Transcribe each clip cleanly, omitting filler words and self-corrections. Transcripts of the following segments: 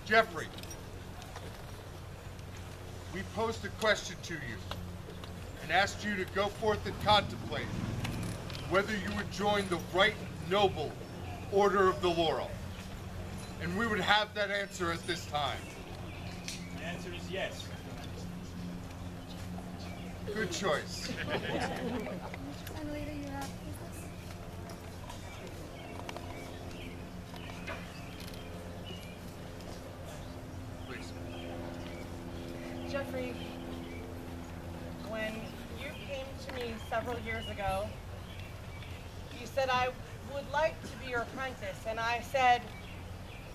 Geoffrey, we posed a question to you and asked you to go forth and contemplate whether you would join the right noble Order of the Laurel. And we would have that answer at this time. The answer is yes. Good choice. And later you have business. Please. Geoffrey, when you came to me several years ago, you said I would like to be your apprentice, and I said,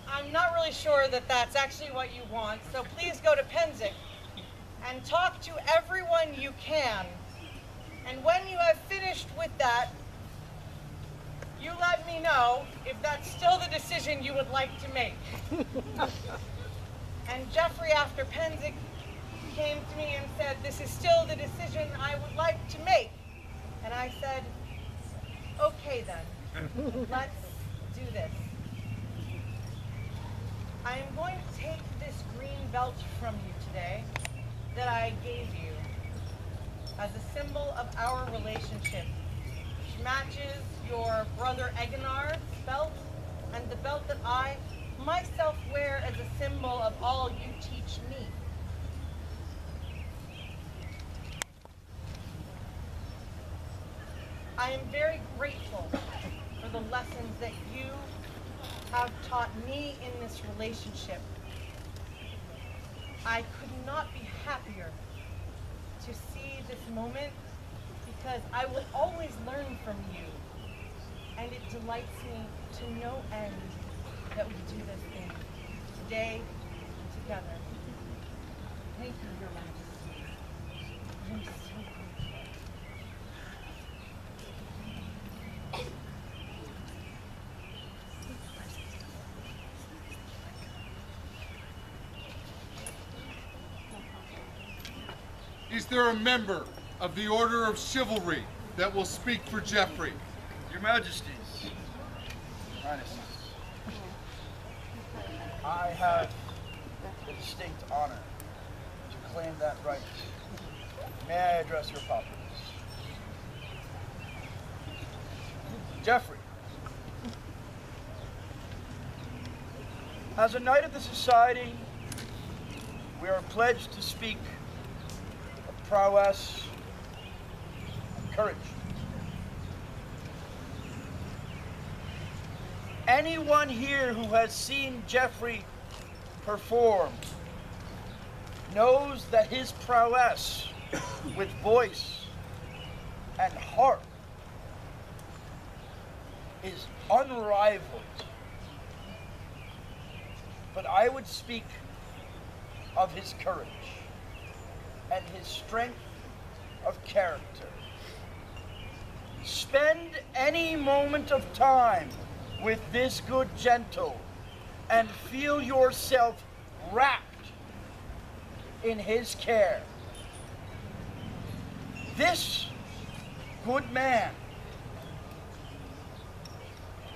I'm not really sure that that's actually what you want, so please go to Pennsic and talk to everyone you can. And when you have finished with that, you let me know if that's still the decision you would like to make. And Geoffrey, after Pennsic, came to me and said, this is still the decision I would like to make. And I said, okay then, let's do this. I am going to take this green belt from you today that I gave you as a symbol of our relationship, which matches your brother Eginard's belt and the belt that I myself wear as a symbol of all you teach me. I am very grateful for the lessons that you have taught me in this relationship. I could not be happier to see this moment because I will always learn from you, and it delights me to no end that we do this thing today together. Thank you, Your Majesty. I'm so grateful. Is there a member of the Order of Chivalry that will speak for Geoffrey? Your Majesties, Highnesses, I have the distinct honor to claim that right. May I address your populace? Geoffrey, as a knight of the society, we are pledged to speak of prowess and courage. Anyone here who has seen Geoffrey perform knows that his prowess with voice and heart is unrivaled. But I would speak of his courage and his strength of character. Spend any moment of time with this good gentle and feel yourself wrapped in his care. This good man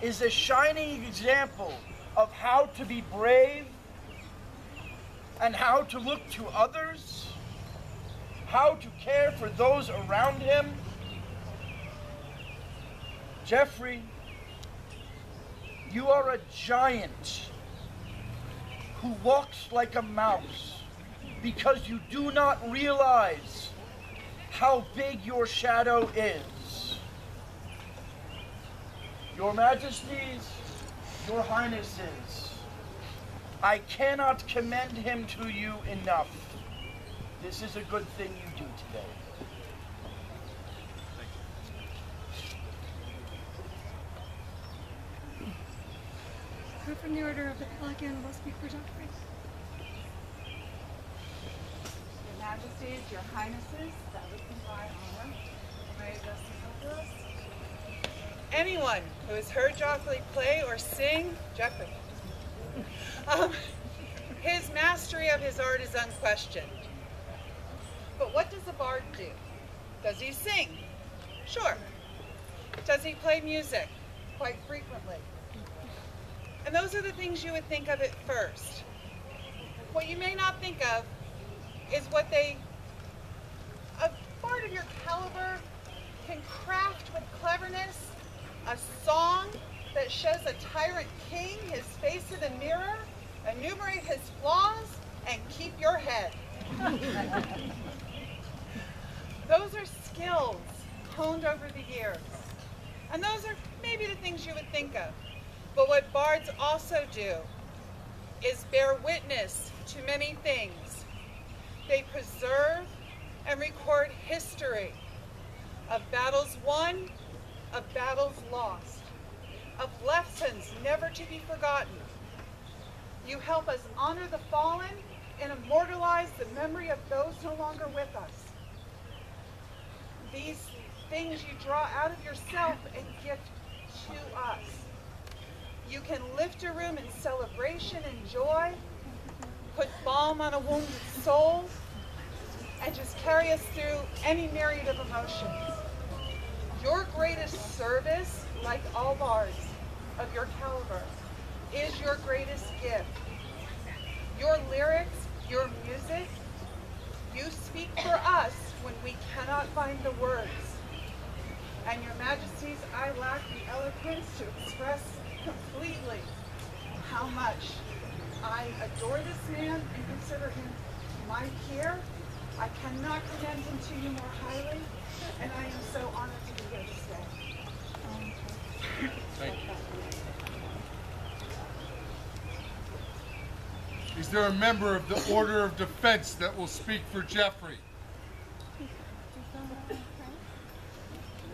is a shining example of how to be brave and how to look to others, how to care for those around him. Geoffrey, you are a giant who walks like a mouse because you do not realize how big your shadow is. Your Majesties, Your Highnesses, I cannot commend him to you enough. This is a good thing you do today. Who from the Order of the Pelican will speak for Geoffrey? Your Majesties, Your Highnesses, that would be my honor. May I address the populace? Anyone who has heard Geoffrey play or sing, Geoffrey, his mastery of his art is unquestioned. But what does a bard do? Does he sing? Sure. Does he play music? Quite frequently. And those are the things you would think of at first. What you may not think of is a bard of your caliber can craft with cleverness a song that shows a tyrant king his face in a mirror, enumerate his flaws, and keep your head. Those are skills honed over the years. And those are maybe the things you would think of. But what bards also do is bear witness to many things. They preserve and record history of battles won, of battles lost, of lessons never to be forgotten. You help us honor the fallen and immortalize the memory of those no longer with us. These things you draw out of yourself and gift to us. You can lift a room in celebration and joy, put balm on a wounded soul, and just carry us through any myriad of emotions. Your greatest service, like all bards of your caliber, is your greatest gift. Your lyrics, your music, you speak for us when we cannot find the words. And your majesties, I lack the eloquence to express completely how much I adore this man and consider him my peer. I cannot commend him to you more highly, and I am so honored to be here this day. Thank you. Is there a member of the Order of Defense that will speak for Geoffrey? Your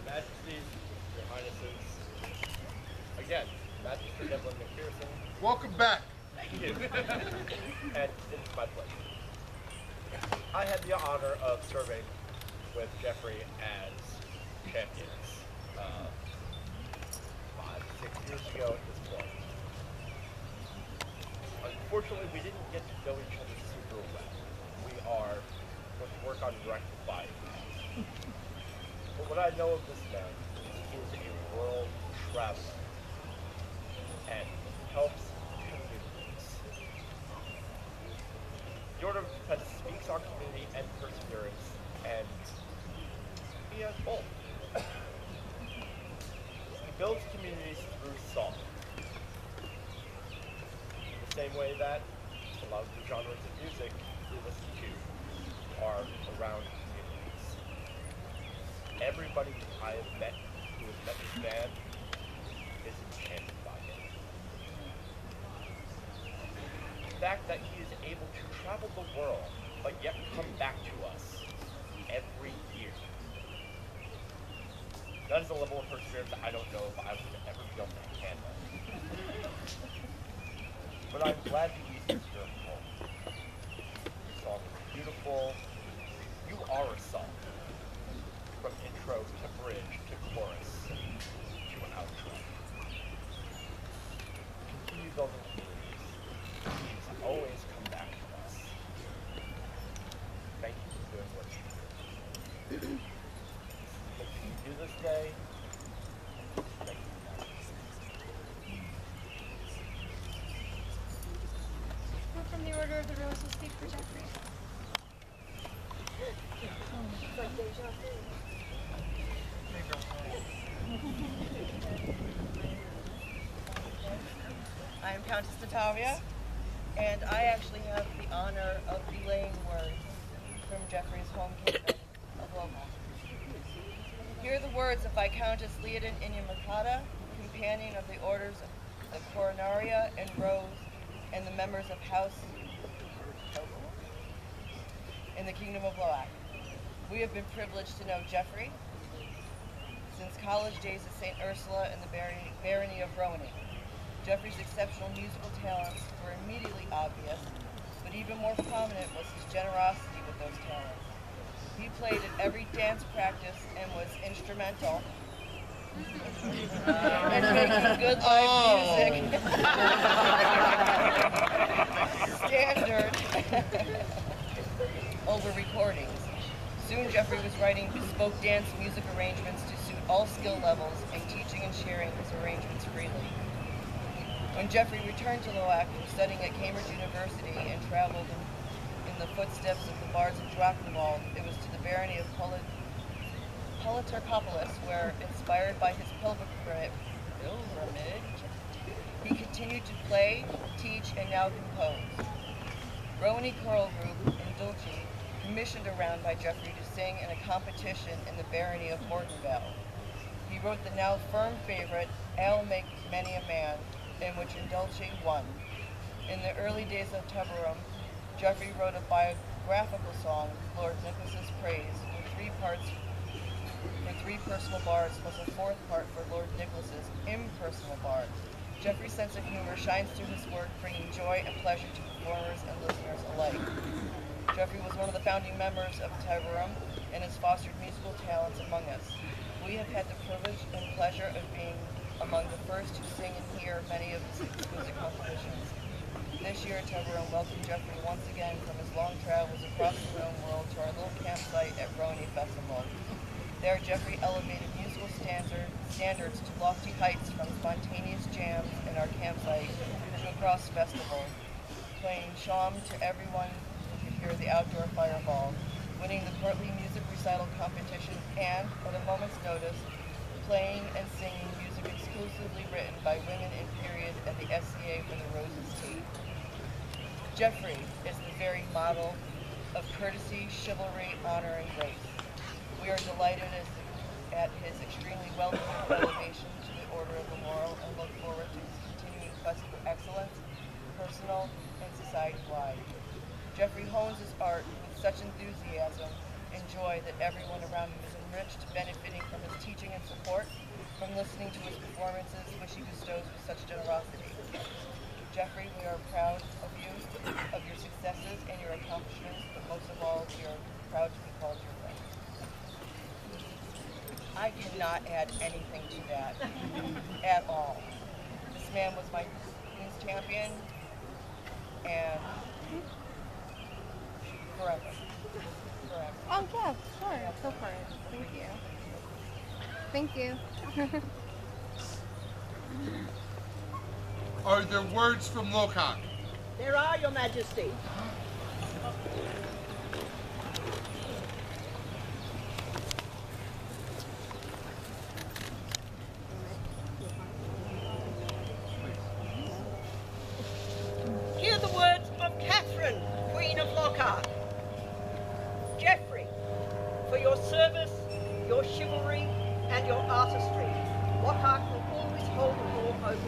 Majesties, Your Highnesses, again, Magister Devlin McPherson. Welcome back. Thank you. And it's my pleasure. I had the honor of serving with Geoffrey as champions 5-6 years ago at this point. Unfortunately, we didn't get to know each other super well. We are going to work on rectifying that. But what I know of this man is a world traveler and helps communities. The Order of Defense speaks on community and perseverance, and he has both. He builds communities through song. The same way that a lot of the genres of music we listen to are around communities. Everybody I have met who has met this band is enchanted by him. The fact that he is able to travel the world, but yet come back to us every year. That is a level of perseverance that I don't know if I would ever be able to handle. But I'm glad that he's here at home. The song is beautiful. You are a song. From intro to bridge to chorus to outro. Continue building communities. Please always come back to us. Thank you for doing what you do. What you do this day, thank you. From the Order of the Rose will speak for Geoffrey. I am Countess Natavia, and I actually have the honor of relaying words from Geoffrey's home kingdom of Lochac. Here are the words of Viscountess Leodin Iasachta, companion of the orders of Coronaria and Rose, and the members of House in the Kingdom of Lochac. We have been privileged to know Geoffrey since college days at St. Ursula in the barony of Rowaney. Geoffrey's exceptional musical talents were immediately obvious, but even more prominent was his generosity with those talents. He played at every dance practice and was instrumental in making good live music standard over recordings. Soon Geoffrey was writing bespoke dance music arrangements to suit all skill levels and teaching and sharing his arrangements freely. When Geoffrey returned to Lochac from studying at Cambridge University and traveled in the footsteps of the bards of Drachenwald, it was to the barony of Politarchopolis, where, inspired by his pilgrimage, he continued to play, teach, and now compose. Rowaney Choral Group in Dulce, commissioned around by Geoffrey to sing in a competition in the barony of Mortonvale. He wrote the now firm favorite, I'll Make Many a Man, in which Indulce won. In the early days of Tervurum, Geoffrey wrote a biographical song, Lord Nicholas's Praise, with 3 parts for 3 personal bards, plus a 4th part for Lord Nicholas's impersonal bard. Geoffrey's sense of humor shines through his work, bringing joy and pleasure to performers and listeners alike. Geoffrey was one of the founding members of Tervurum and has fostered musical talents among us. We have had the privilege and pleasure of being among the first to sing and hear many of his music compositions. This year, Tervurum welcomed Geoffrey once again from his long travels across the known world to our little campsite at Rowaney Festival. There, Geoffrey elevated musical standards to lofty heights, from spontaneous jams in our campsite to a cross festival, playing shawm to everyone who could hear the outdoor fireball, winning the courtly music recital competition, and, at a moment's notice, playing and singing music exclusively written by women in period at the SCA for the Roses Tea. Geoffrey is the very model of courtesy, chivalry, honor, and grace. We are delighted at his extremely well-deserved elevation to the Order of the Laurel and look forward to his continuing quest for excellence, personal and society-wide. Geoffrey hones his art with such enthusiasm and joy that everyone around him is enriched, benefiting from his teaching and support, from listening to his performances, which he bestows with such generosity. Geoffrey, we are proud of you, of your successes and your accomplishments, but most of all, we are proud to be called your friends. I cannot add anything to that at all. This man was my Queen's champion, and forever. Oh, yeah, sure. Go for it. Thank you. Thank you. Are there words from Lochac? There are, Your Majesty. Hear the words of Catherine, Queen of Lochac. Geoffrey, for your service, your chivalry, and your artistry, Lochac will always hold the door open for you.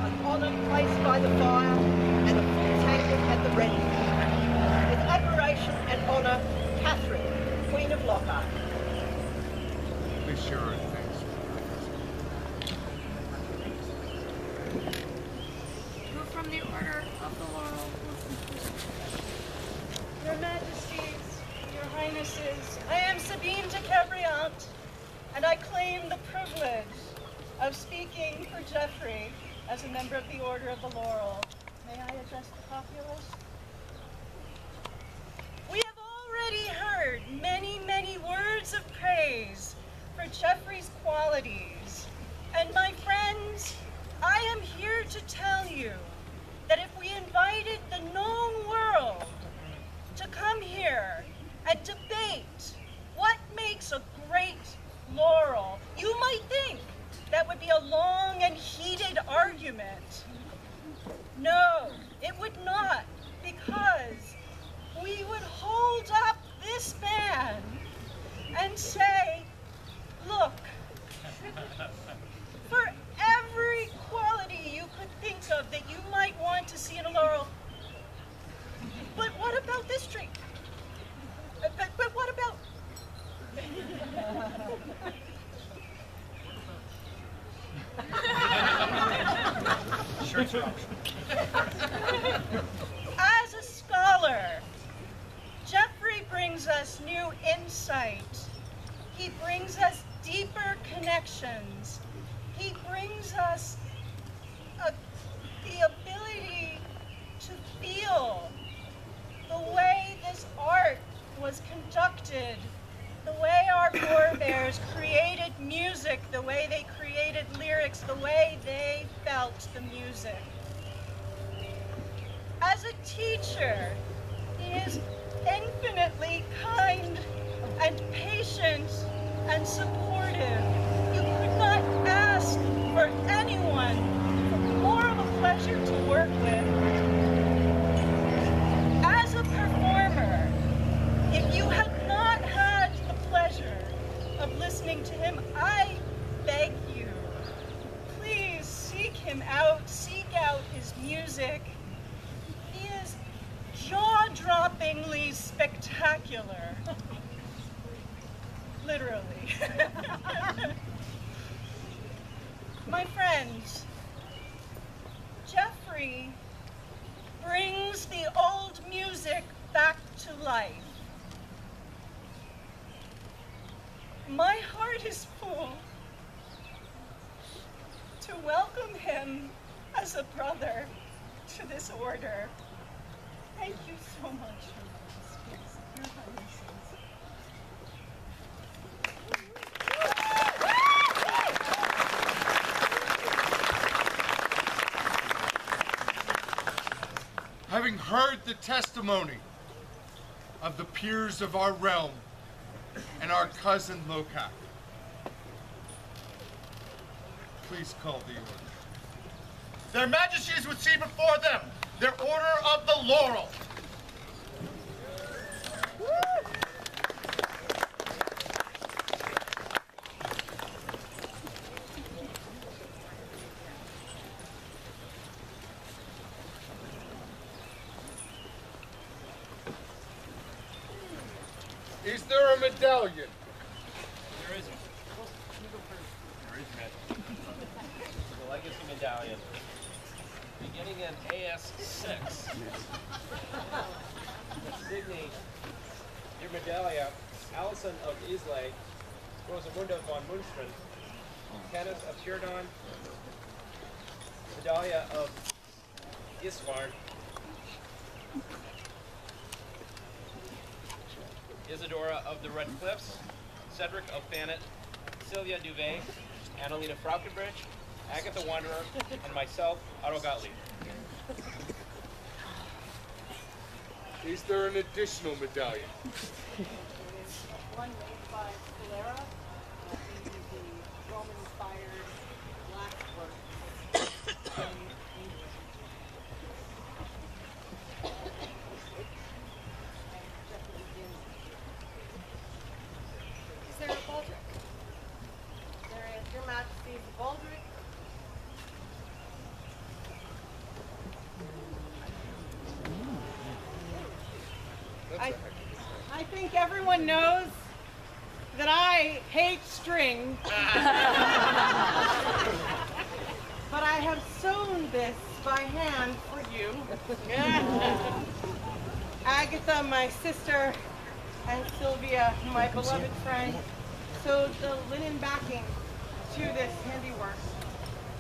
An honour placed by the fire and a full tankard at the ready. With admiration and honour, Catherine, Queen of Lochac. Please share our thanks. Who from the Order of the Laurel? Your Majesties, Your Highnesses, I am Sabine de Cabriant, and I claim the privilege of speaking for Geoffrey as a member of the Order of the Laurel. May I address the populace? We have already heard many, many words of praise for Geoffrey's qualities. And my friends, I am here to tell you that if we invited the known world to come here and debate what makes a great laurel, you might think that would be a long and heated argument. No, it would not, because we would hold up this man and say, look, for every quality you could think of that you might want to see in a laurel, but what about this tree? But what about... As a scholar, Geoffrey brings us new insight. He brings us deeper connections. He brings us the ability to feel the way this art was conducted, the way our forebears created music, the way they created lyrics, the way they felt the music. teacher. He is infinitely kind and patient and supportive. You could not ask for anyone more of a pleasure to work with. As a performer, if you had not had the pleasure of listening to him, I beg you, please seek him out, seek out his music. He is jaw-droppingly spectacular. Literally. My friends, Geoffrey brings the old music back to life. My heart is full to welcome him as a brother to this order. Thank you so much for this, Your Highnesses. Having heard the testimony of the peers of our realm and our cousin Lochac, please call the order. Their Majesties would see before them their Order of the Laurel. Is there a medallion? There isn't. There is magic. The legacy medallion. Beginning in AS6. Signate your medallia, Alison of Islay, Rosamunda von Munstern, Kenneth of Shirdon, medallia of Iswarn, Isadora of the Red Cliffs, Cedric of Thanet, Celia Duvet, Annalena Fraukenbridge, Agatha Wanderer, and myself, Otto Gottlieb. Is there an additional medallion? One made by Scalera, in the Roman-inspired black work in England. Is there a baldric? There is, Your Majesty's baldric. I think everyone knows that I hate string. But I have sewn this by hand for you. Agatha, my sister, and Sylvia, my beloved friend, sewed the linen backing to this handiwork.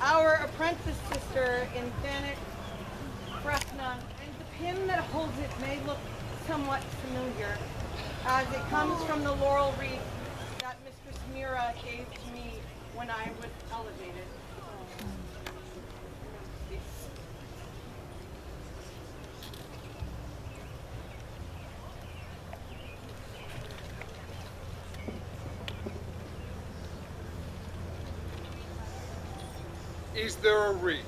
Our apprentice sister in Thanet, Bresna, and the pin that holds it may look somewhat familiar, as it comes from the laurel wreath that Mistress Mira gave to me when I was elevated. Is there a wreath?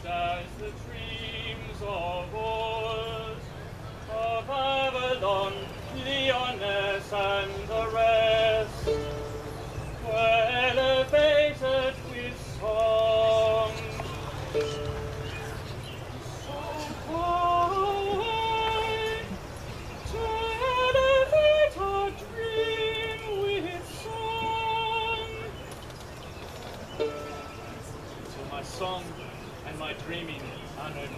As the dreams of old, of Avalon, Leoness, and the rest, were elevated with song. So high, to elevate our dream with song, till my song and my dreaming honored.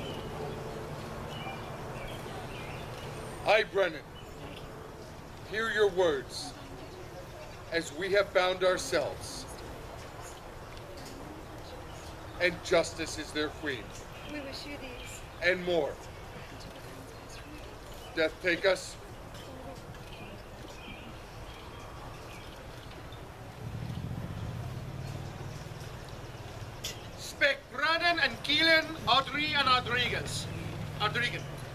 I, Brennan, hear your words, as we have bound ourselves, and justice is their queen. We wish you these. And more. Death take us. Spec Brannan and Keelan, Audrey and Rodriguez.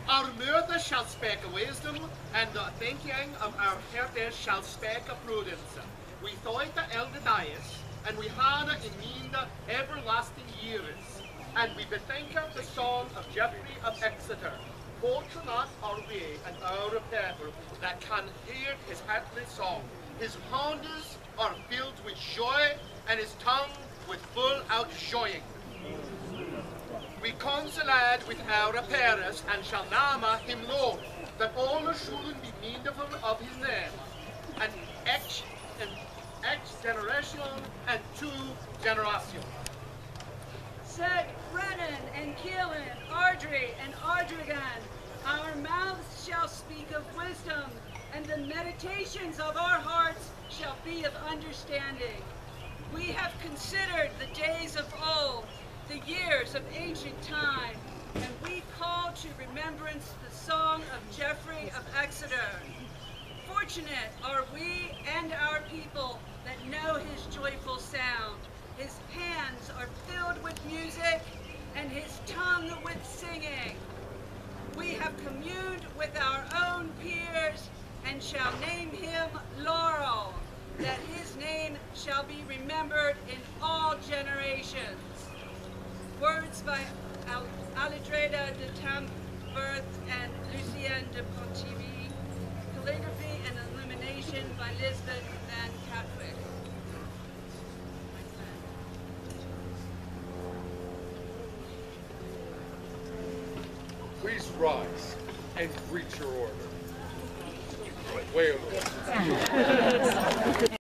Our mother shall speak a wisdom, and the thinking of our heritage shall speak a prudence. We thought the elder dies, and we had in mind everlasting years. And we bethink of the song of Geoffrey of Exeter. Fortunate are we and our people that can hear his heavenly song. His hands are filled with joy, and his tongue with full outjoying. We consulted with our parents and shall name him Lord, that all should be mindful of his name, and ex generation and two generation. Said Brennan and Keelan, Ardry and Ardrigan, our mouths shall speak of wisdom, and the meditations of our hearts shall be of understanding. We have considered the days of old, the years of ancient time, and we call to remembrance the song of Geoffrey of Exeter. Fortunate are we and our people that know his joyful sound. His hands are filled with music, and his tongue with singing. We have communed with our own peers, and shall name him Laurel, that his name shall be remembered in all generations. Words by Alidreda de Tamberth and Lucienne de Pontivy. Calligraphy and illumination by Lisbeth Van Catwick. Please rise and greet your order. Wait a minute.